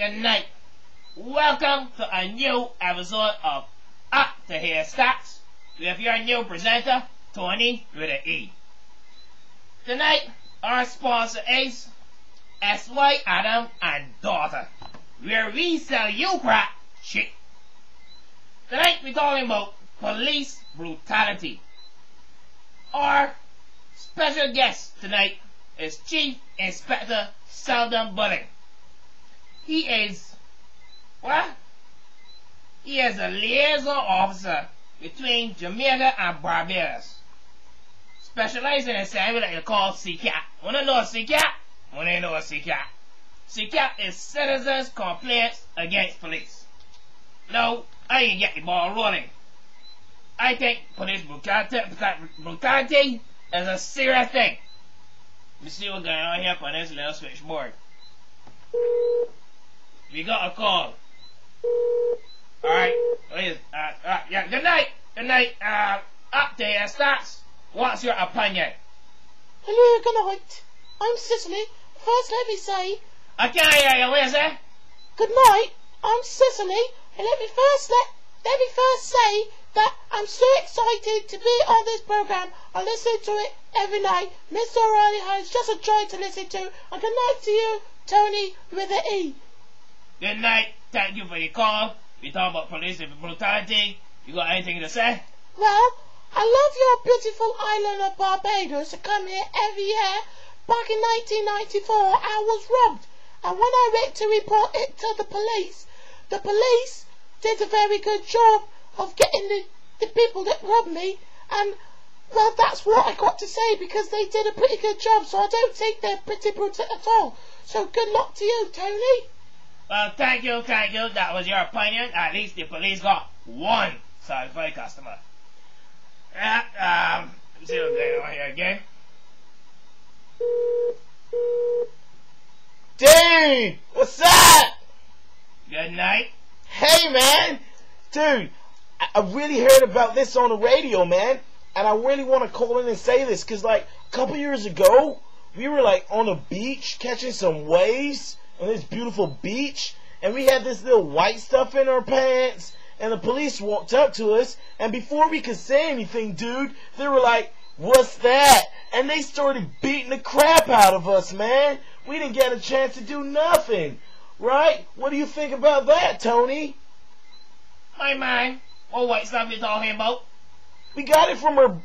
good night. Welcome to a new episode of Up to Haystacks with your new presenter, Tony with an E. Tonight, our sponsor is SY Adam and Daughter, where we sell you crap shit. Tonight, we're talking about police brutality. Our special guest tonight is Chief Inspector Seldom Bulling. He is a liaison officer between Jamaica and Barbados, specializing in something that you call CCAT. Wanna know a CCAT? Wanna know a CCAT? CCAT is Citizens Complaints Against Police. Now, I ain't get the ball rolling. I think police brutality is a serious thing. Let me see what's going on here on this little switchboard. We got a call. Alright, yeah, good night, up to your stats. What's your opinion? Hello, good night. I'm Cicely. First, let me say... I can't hear you, what is it? Good night, I'm Cicely, and let me first say that I'm so excited to be on this program. I listen to it every night. Mr. O'Reilly has just a joy to listen to. And good night to you, Tony with an E. Good night, thank you for your call. We talk about police and brutality. You got anything to say? Well, I love your beautiful island of Barbados. I come here every year. Back in 1994, I was robbed. And when I went to report it to the police did a very good job of getting the people that robbed me. And, well, that's what I got to say, because they did a pretty good job. So I don't think they're pretty brutal at all. So good luck to you, Tony. Well, thank you. That was your opinion. At least the police got one satisfied customer. Let me see what's going on here again. Dude, what's up? Good night. Hey, man. Dude, I really heard about this on the radio, man. And I really want to call in and say this, because, like, a couple years ago, we were, like, on the beach catching some waves on this beautiful beach, and we had this little white stuff in our pants, and the police walked up to us, and before we could say anything, dude, they were like, "What's that?" And they started beating the crap out of us, man. We didn't get a chance to do nothing, right? What do you think about that, Tony? My man, what white stuff you talking about? We got it from our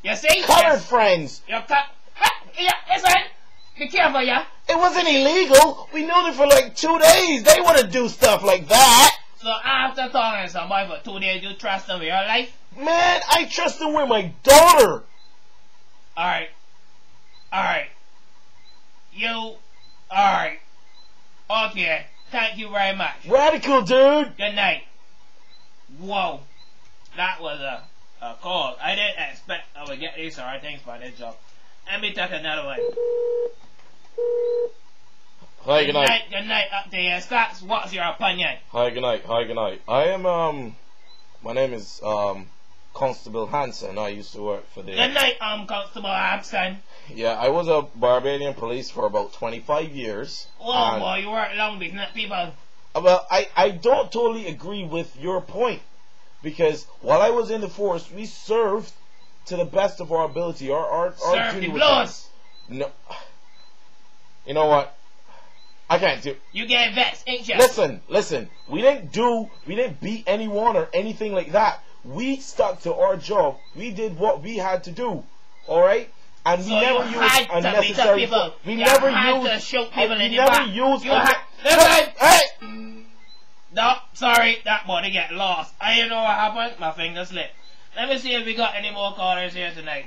you see? colored friends. Yeah, listen, be careful, yeah? It wasn't illegal. We knew them for like 2 days. They wouldn't do stuff like that. So after talking to somebody for 2 days, you trust them with your life? Man, I trust them with my daughter. Alright. Alright. Okay, thank you very much. Radical, dude. Good night. Whoa. That was a call. I didn't expect I would get these sorry things for this job. Let me take another one. Hi, good night. Good night, up to your stocks. What's your opinion? Hi, good night. I am, my name is, Constable Hanson. I used to work for the... Good night, Constable Hanson. Yeah, I was a Barbadian police for about 25 years. Oh, boy, you work long business, people. Well, I don't totally agree with your point. Because while I was in the force, we served to the best of our ability. Our duty was... No. You know what? I can't do... You get vexed, ain't you? Listen. We didn't beat anyone or anything like that. We stuck to our job. We did what we had to do. Alright? And we never used unnecessary... We never used... Listen! Hey! No, sorry, that money get lost. I don't know what happened. My finger slipped. Let me see if we got any more callers here tonight.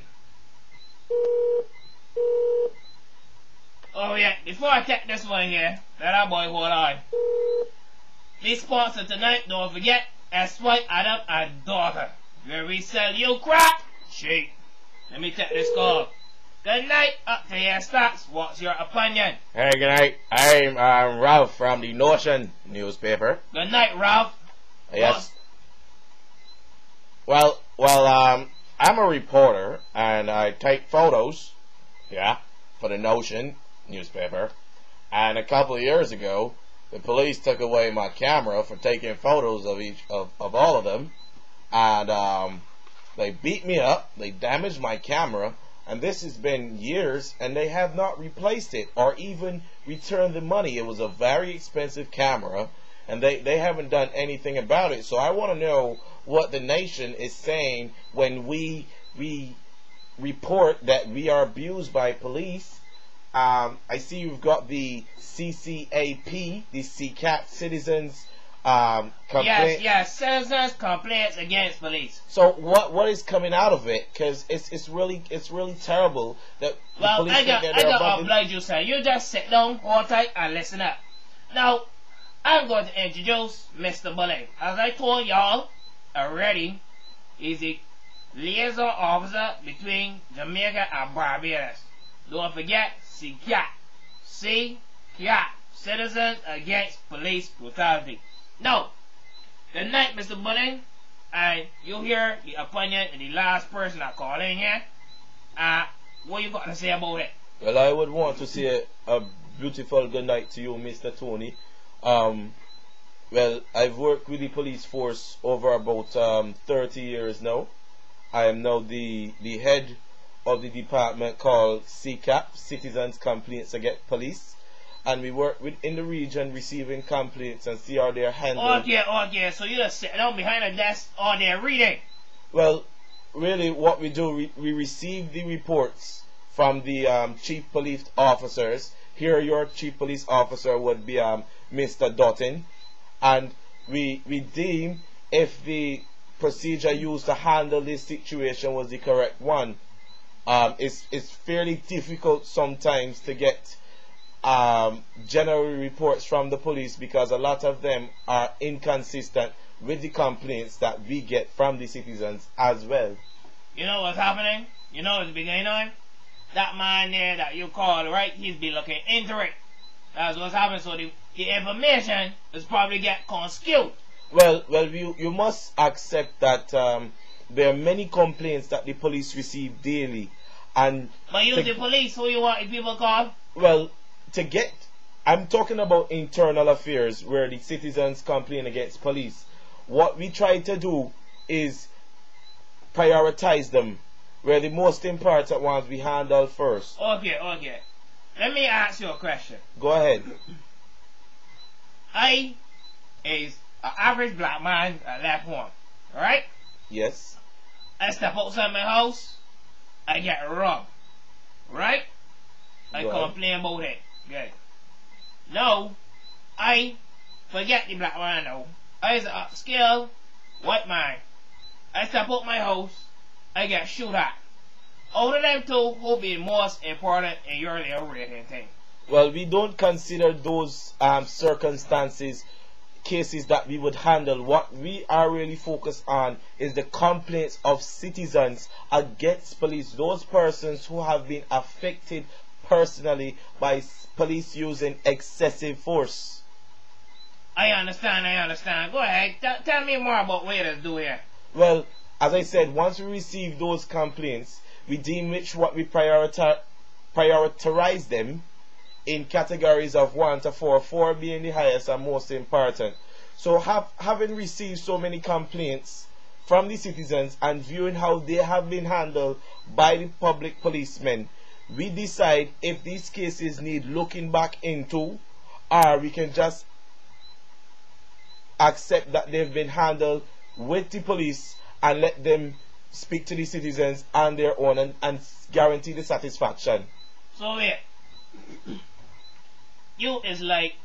Oh yeah, before I take this one here, let that boy hold on. This sponsor tonight, don't forget, SY Adam and Daughter, where we sell you crap cheap. Let me take this call. Good night, up to your stats. What's your opinion? Hey, good night. I'm Ralph from the Notion newspaper. Good night, Ralph. Yes. Well, I'm a reporter and I take photos, yeah, for the Notion newspaper. And a couple of years ago, the police took away my camera for taking photos of all of them, and they beat me up. They damaged my camera, and this has been years, and they have not replaced it or even returned the money. It was a very expensive camera, and they haven't done anything about it. So I want to know what the nation is saying when we report that we are abused by police. I see you've got the CCAP, the CCAP, Citizens Complaint. Yes, Citizens Complaints Against Police. So what is coming out of it? Because it's really terrible that the police I got to oblige you, sir. You just sit down, hold tight, and listen up. Now, I'm going to introduce Mr. Bully. As I told y'all already, he's the liaison officer between Jamaica and Barbados. Don't forget CCAP. CCAP. Citizens Against Police Brutality. Now, tonight, Mr. Bully, and you hear the opinion of the last person that called in here. What you got to say about it? Well, I would want to say a beautiful good night to you, Mr. Tony. Well, I've worked with the police force over about 30 years now. I am now the head of the department called CCAP, Citizens Complaints Against Police, and we work in the region receiving complaints and see how they're handled. Okay, so you just sit down behind a desk all day reading? Well, really what we do, we receive the reports from the chief police officers. Here your chief police officer would be Mr. Dutton, and we deem if the procedure used to handle this situation was the correct one. It's fairly difficult sometimes to get general reports from the police because a lot of them are inconsistent with the complaints that we get from the citizens as well. You know what's happening? You know what's beginning on? That man there that you called, right? He's been looking into it. That's what's happening. So the information is probably get skewed. Well, you must accept that there are many complaints that the police receive daily, and but you the police, who you want the people call? Well, I'm talking about internal affairs where the citizens complain against police. What we try to do is prioritize them, where the most important ones we handle first. Okay. Let me ask you a question. Go ahead. I is an average black man at left home, right? Yes. I step outside my house, I get robbed, right? I complain about it. Good. No, I forget the black man now. I is an upscale white man. I step out my house, I get shoot at. Out of them two, who be most important in your little rating thing? Well, we don't consider those circumstances cases that we would handle. What we are really focused on is the complaints of citizens against police, those persons who have been affected personally by police using excessive force. I understand. Go ahead, tell me more about what you do here. Well, as I said, once we receive those complaints, we deem what we prioritize them in categories of 1 to 4, 4 being the highest and most important. So having received so many complaints from the citizens and viewing how they have been handled by the public policemen, we decide if these cases need looking back into, or we can just accept that they've been handled with the police and let them speak to the citizens on their own and guarantee the satisfaction. So wait, you is like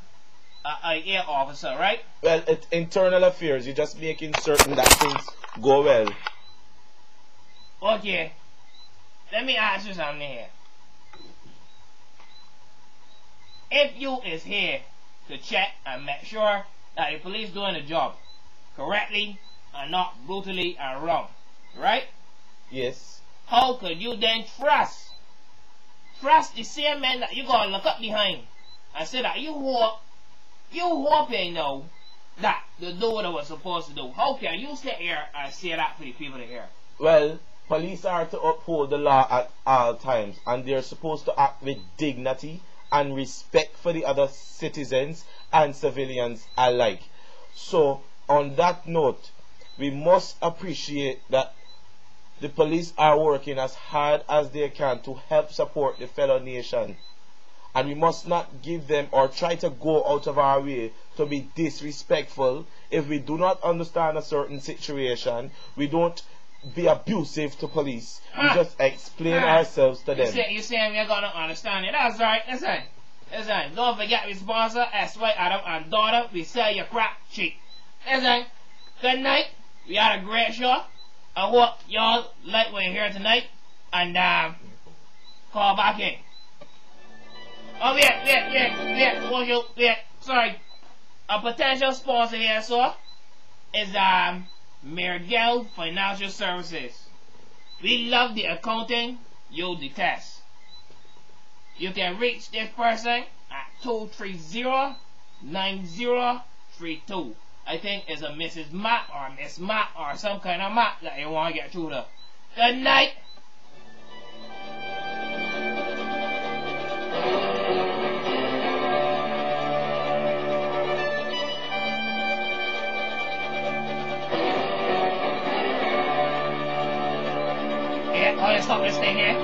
an air officer, right? Well, it's internal affairs. You're just making certain that things go well. Okay, let me ask you something here. If you is here to check and make sure that the police doing the job correctly and not brutally and wrong, right? Yes. How could you then trust the same man that you gonna look up behind and say that you hoping now that they do what they were supposed to do? How can you sit here and say that for the people to hear? Well, police are to uphold the law at all times, and they're supposed to act with dignity and respect for the other citizens and civilians alike. So on that note, we must appreciate that the police are working as hard as they can to help support the fellow nation. And we must not give them or try to go out of our way to be disrespectful. If we do not understand a certain situation, we don't be abusive to police. We just explain ourselves to them. You saying we're going to understand it. That's right. Listen. Don't forget we sponsor S.Y. Adam and daughter. We sell your crap cheap. Listen. Good night. We had a great show. I hope y'all like what you hear tonight. And call back in. Oh, wait. Sorry. A potential sponsor here, sir, is Mergel Financial Services. We love the accounting you detest. You can reach this person at 230-9032. I think it's a Mrs. Matt or Miss Matt or some kind of Matt that you want to get through to. Good night. Yeah, I'll stop this thing here.